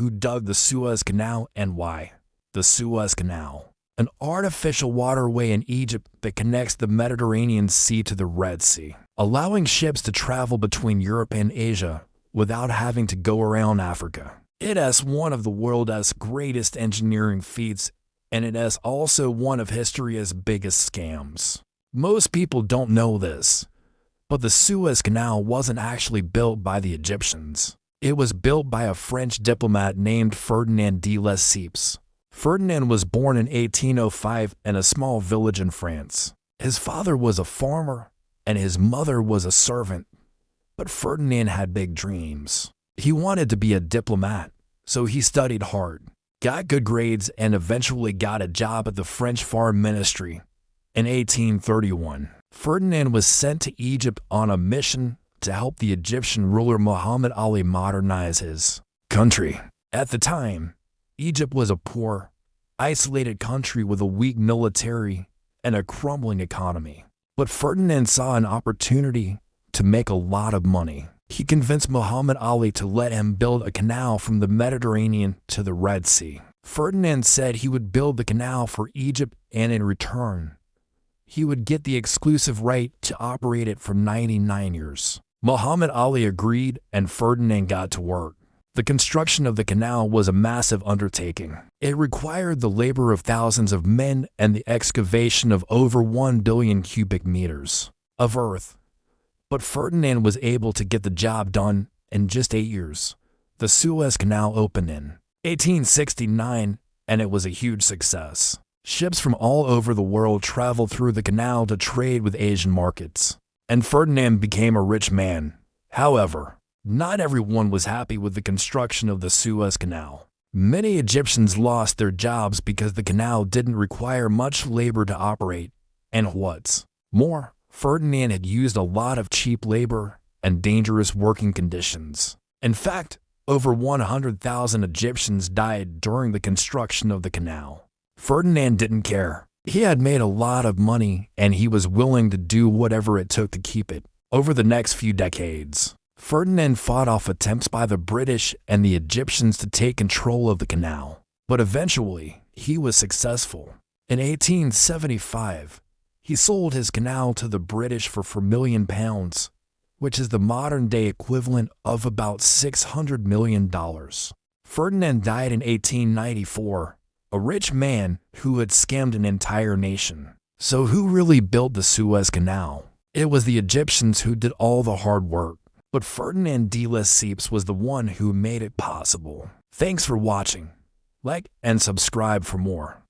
who dug the Suez Canal and why. The Suez Canal, an artificial waterway in Egypt that connects the Mediterranean Sea to the Red Sea, allowing ships to travel between Europe and Asia without having to go around Africa. It is one of the world's greatest engineering feats, and it is also one of history's biggest scams. Most people don't know this, but the Suez Canal wasn't actually built by the Egyptians. It was built by a French diplomat named Ferdinand de Lesseps. Ferdinand was born in 1805 in a small village in France. His father was a farmer, and his mother was a servant. But Ferdinand had big dreams. He wanted to be a diplomat, so he studied hard, got good grades, and eventually got a job at the French Foreign Ministry. In 1831, Ferdinand was sent to Egypt on a mission to help the Egyptian ruler Muhammad Ali modernize his country. At the time, Egypt was a poor, isolated country with a weak military and a crumbling economy. But Ferdinand saw an opportunity to make a lot of money. He convinced Muhammad Ali to let him build a canal from the Mediterranean to the Red Sea. Ferdinand said he would build the canal for Egypt, and in return, he would get the exclusive right to operate it for 99 years. Muhammad Ali agreed, and Ferdinand got to work. The construction of the canal was a massive undertaking. It required the labor of thousands of men and the excavation of over 1 billion cubic meters of earth. But Ferdinand was able to get the job done in just 8 years. The Suez Canal opened in 1869, and it was a huge success. Ships from all over the world traveled through the canal to trade with Asian markets, and Ferdinand became a rich man. However, not everyone was happy with the construction of the Suez Canal. Many Egyptians lost their jobs because the canal didn't require much labor to operate, and what's more, Ferdinand had used a lot of cheap labor and dangerous working conditions. In fact, over 100,000 Egyptians died during the construction of the canal. Ferdinand didn't care. He had made a lot of money, and he was willing to do whatever it took to keep it. Over the next few decades, Ferdinand fought off attempts by the British and the Egyptians to take control of the canal. But eventually, he was successful. In 1875, he sold his canal to the British for £4 million, which is the modern-day equivalent of about $600 million. Ferdinand died in 1894, a rich man who had scammed an entire nation. So who really built the Suez Canal? It was the Egyptians who did all the hard work, but Ferdinand de Lesseps was the one who made it possible. Thanks for watching. Like and subscribe for more.